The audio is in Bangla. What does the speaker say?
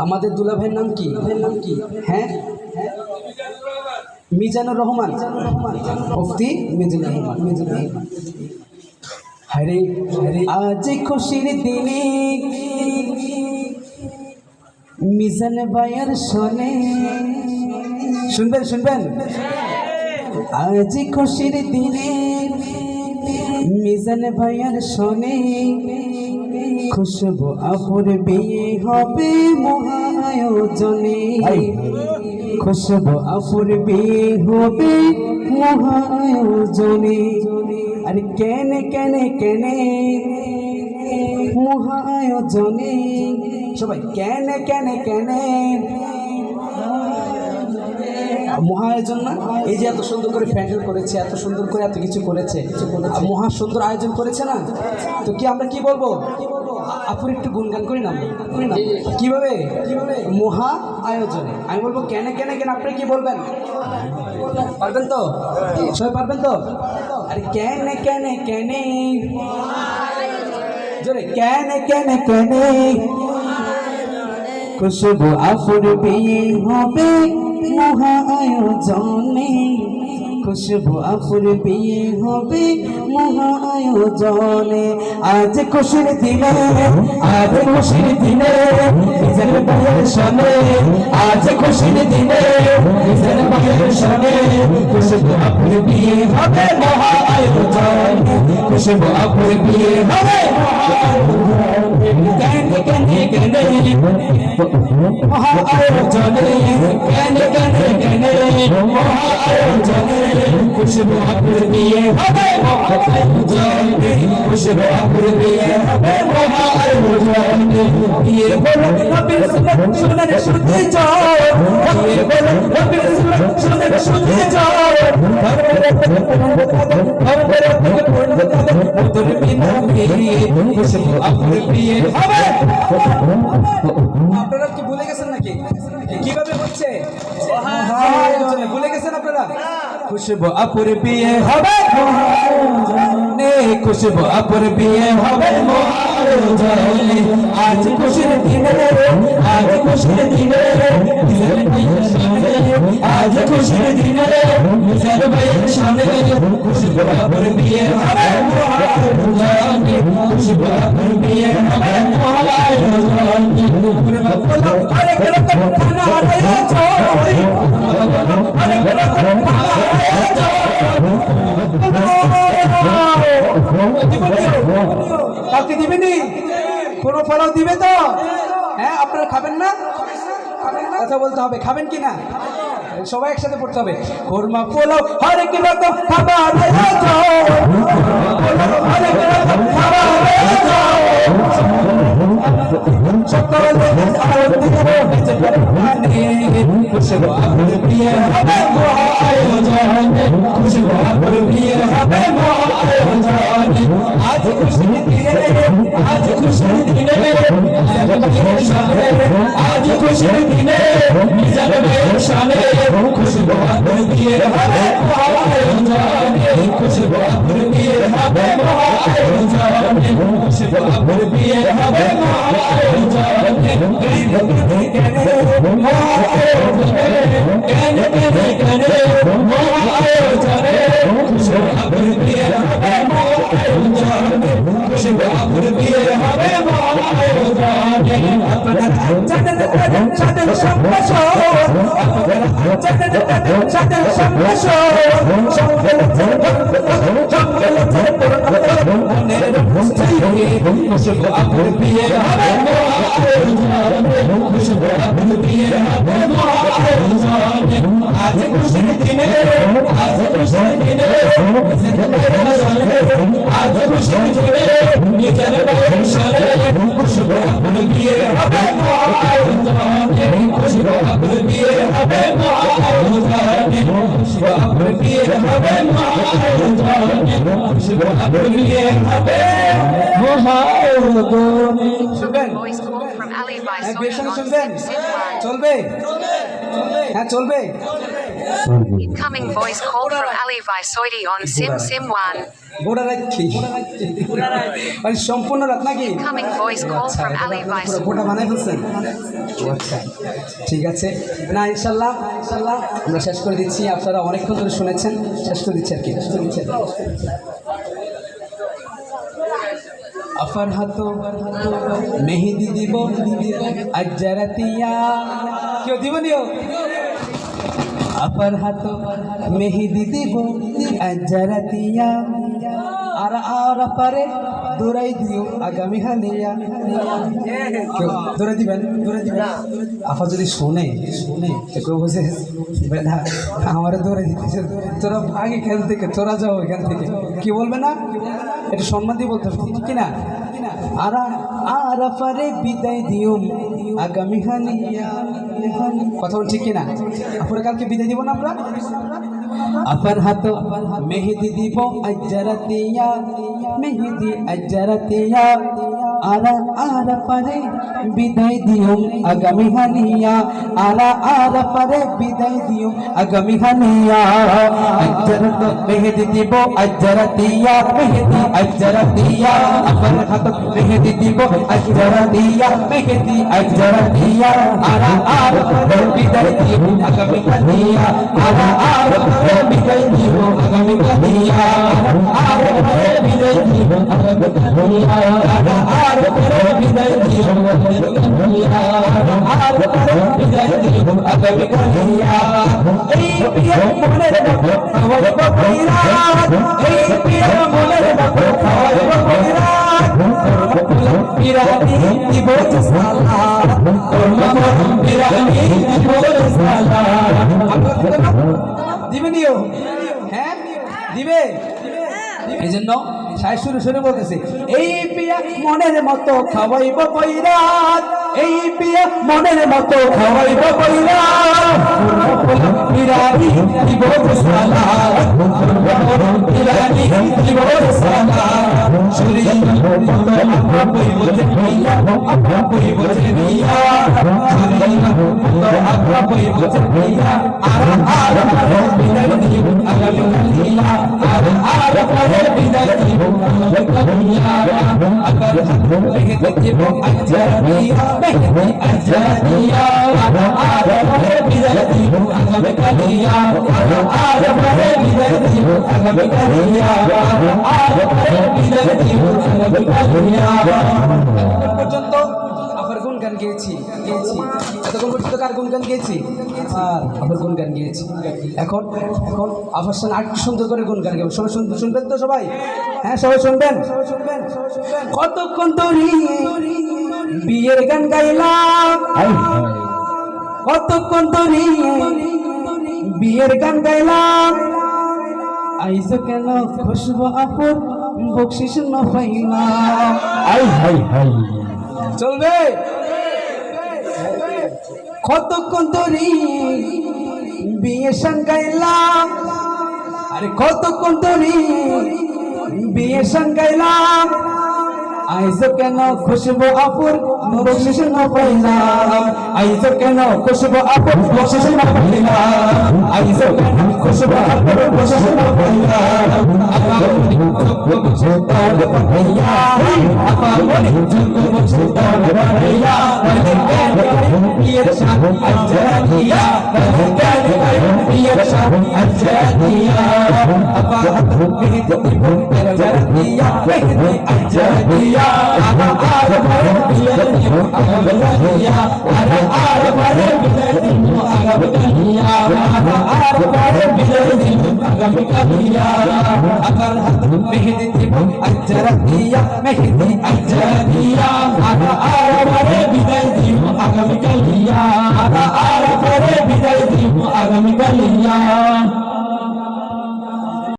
আমাদের দুলা ভাইয়ের নাম কি? হ্যাঁ, মিজানুর রহমান, মুফতি মিজানুর রহমান। হরে আজ খুশির দিনে মিজান ভাইয়ের শোনে, শুনবেন আজ খুশির দিনে মিজান ভাইয়ের শোনে, খুশবু আপুর বিয়ে হবে মহায়োজনে, খুশবু আপুর বিয়ে হবে মহায়োজনে। আর কেনে কেনে কেনে মহায়োজনে, সবাই কেনে কেনে কেনে মহায়োজন না? এই যে এত সুন্দর করে প্যান্ডেল করেছে, এত সুন্দর করে এত কিছু করেছে, মহা সুন্দর আয়োজন করেছে না? তো কি আমরা কি বলবো? আপুর একটু গুণগান করি না? কিভাবে? মহা আয়োজনে। আমি বলবো কেনে কেনে কেন, আপনি কি বলবেন? পারবেন তো? সবাই পারবেন তো? আরে কেনে কেনে কেনে, জোরে কেনে কেনে কেনে, খুশবু আপুর বিয়ে হবে মহা আয়োজনে, খুশবু আপুর বিয়ে হবে মহা আয়োজনে। আজ খুশির দিনে, আজ খুশির দিনে মিজান ভাইয়ের শোনে, আজ খুশির দিনে মিজান ভাইয়ের শোনে, খুশবু আপুর বিয়ে হবে মহা আয়োজনে, খুশবু আপুর বিয়ে হবে কেনে কেনে কেনে মহা আয়োজনে, কেনে কেনে কেনে মহা আয়োজনে, খুশবু আপুর বিয়ে হবে মহা আয়োজনে, খুশবু আপুর বিয়ে হবে মহা আয়োজনে। বিয়ে বলো নবীর সুন্নাত শুনে শুনতে যাও, বিয়ে বলো নবীর সুন্নাত শুনে শুনতে যাও, খুশবু আপুর বিয়ে হবে। আপনারা কি ভুলে গেছেন নাকি? কিভাবে হচ্ছে ভুলে গেছেন আপনারা? খুশবু আপুর বিয়ে হবে মহায়োজনে, খুশবু আপুর বিয়ে হবে মহায়োজনে। আজ খুশির দিনে, আজ খুশির দিনে মিজান ভাইয়ের শোনে, আজ খুশির দিনে মিজান ভাইয়ের শোনে, খুশবু আপুর বিয়ে হবে মহায়োজনে, খুশবু আপুর বিয়ে হবে মহায়োজনে। আরে কেন খানা আয়োজন, আরে কেন কালকে দিবেনি? কোনো ফলাও দিবে তো? হ্যাঁ, আপনারা খাবেন না? কথা বলতে হবে, খাবেন কি না? সবাই একসাথে পড়তে হবে। কোরমা পোলাও হরেক রকম খাবার সকালে খুশবু আপুর বিয়ে হবে মহায়োজনে, খুশবু আপুর বিয়ে হবে মহায়োজনে। আজ খুশির দিনে, আজ খুশির দিনে আজ খুশির দিনে মিজান ভাইয়ের শোনে, খুশবু আপুর বিয়ে হবে মহায়োজনে, খুশবু আপুর বিয়ে হবে মহায়োজনে, খুশবু আপুর বিয়ে হবে মহায়োজনে। কেনে কেনে কেনে মহায়োজনে, খুশবু আপুর বিয়ে হবে মহায়োজনে, খুশবু আপুর বিয়ে হবে মহায়োজনে। আপনারা জানেন সাথে সম্ভাষণ, আপনারা জানেন সাথে সম্ভাষণ, খুশবু আপুর বিয়ে হবে মহায়োজনে, খুশবু আপুর বিয়ে হবে মহায়োজনে। আজ খুশির দিনে, আজ খুশির দিনে আজ খুশির দিনে মিজান ভাইয়ের শোনে, খুশবু আপুর বিয়ে হবে মহায়োজনে, খুশবু আপুর বিয়ে হবে মহায়োজনে, খুশবু আপুর বিয়ে হবে মহায়োজনে, খুশবু আপুর বিয়ে হবে মহায়োজনে। শুনবেন? বিয়ের সঙ্গে শুনবেন? চলবে? হ্যাঁ চলবে। Incoming voice call from Ali Visoidi on Sim Sim 1. গোড়া রাত কি মানে সম্পূর্ণ রাত নাকি Incoming voice call from Ali Visoidi. গোটা বানাই ফেলছেন আচ্ছা ঠিক আছে না ইনশাল্লাহ আমরা শেষ করে দিচ্ছি আপনারা অনেকক্ষণ ধরে শুনেছেন শেষ করে দিচ্ছি আর কি আফার হাতো মেহেদি দিব আজরাতিয়া কেউ দিব নিও আপার হাত মেহেদি দিব আজরাতিয়া আর আপারে দৌড়াই দিও আগামী হালিয়া দৌড়াই দিবেন আপা যদি শোনে কেউ বসে বেটা আমার দৌড়াই দিতেছে তোরা ভাগ এখান থেকে তোরা যাও এখান থেকে কি বলবে না এটা সম্মান দিয়ে বলতে হবে ঠিক কিনা আর আপারে বিদায় দিও আগামী হালিয়া কথা বল ঠিক কিনা আপনারা কালকে বিদায় দিব না আমরা আপার হাত মেহেদি দিব আজরাতিয়া মেহেদি আজরাতিয়া আর পারে বিদায় দিও আগামী হানিয়া আর পারে বিদায় দিও আগামী হানিয়া আজরাত মেহেদি দিব আজরাতিয়া মেহেদি আজরাতিয়া আপার হাত মেহেদি দিব আজরাতিয়া মেহেদি আজরাতিয়া আর পারে বিদায় দিও আগামী হানিয়া আর পারে বিদায় দিও আগামী হানিয়া আর পারে বিদায় দিও আগামী হানিয়া আর পরে বিদায় দিও আর পরে বিদায় দিও আগামী কালিয়া এই প্রিয় মনের মতো খাওয়াই বকইরাত এই প্রিয় মনের মতো খাওয়াই বকইরাত বিরানি দিব সালাম বিরানি দিব সালাম দিবে নিও হ্যাঁ দিবে এই জন্য সাই শুরু বলতেছে এই পিয়া মনের মতো খাওয়াইব পৈরাত এই পিয়া মনের মতো খাওয়াইব পৈরাত বিরানি দিব সালাম বিরানি দিব সালাম শুরি মতো আপা কইব যে পিয়া আপা কইব যে পিয়া শুরি মতো আপা কইব যে পিয়া আর বিদায় দিব আগামী কালিয়া আর পরে বিদায় দিব আকার মেহেদি দিব আজরাতিয়া মেহেদি আজরাতিয়া আর পরে বিদায় দিব আগামী কালিয়া আর পরে বিদায় দিব আগামী কালিয়া আর পরে বিদায় দিব আগামী কালিয়া পর্যন্ত আবার কোন গান গেয়েছি এতক্ষণ পর্যন্ত কার কোন গান গেয়েছি আর আবার কোন গান গেয়েছি এখন আবার সঙ্গে আর সুন্দর করে কোন গান গাবো সবাই শুনবেন তো সবাই হ্যাঁ সবাই শুনবেন কতক্ষণ ধরে বিয়ের গান গাইলাম কতক্ষণ ধরে বিয়ের গান গাইলাম আইসো কেন খুশবু আপুর বকশিস ন পাইলাম চলবে কতক্ষণ ধরে বিয়ে গান গাইলাম আরে কতক্ষণ ধরে বিয়ে গান গাইলাম আইসো কেন খুশবু আপুর বকশিস ন পাইলাম আইসো কেন খুশবু আপুর বকশিস ন পাইলাম আইসো কেন খুশবু আপুর বকশিস ন পাইলাম আপা বলি সুলতান ভাইয়া আপা বলি সুলতান ভাইয়া কেন বিয়ের শান আজরাতিয়া কেন বিয়ের শান আজরাতিয়া আপা মেহেদি দিব আজরাতিয়া মেহেদি আজরাতিয়া আর পরে বিদায় দিব আগামী কালিয়া আর পরে বিদায় দিব আগামী কালিয়া আর পরে বিদায় দিব আগামী কালিয়া আকার হাত মেহেদি দিব আজরাতিয়া মেহেদি আজরাতিয়া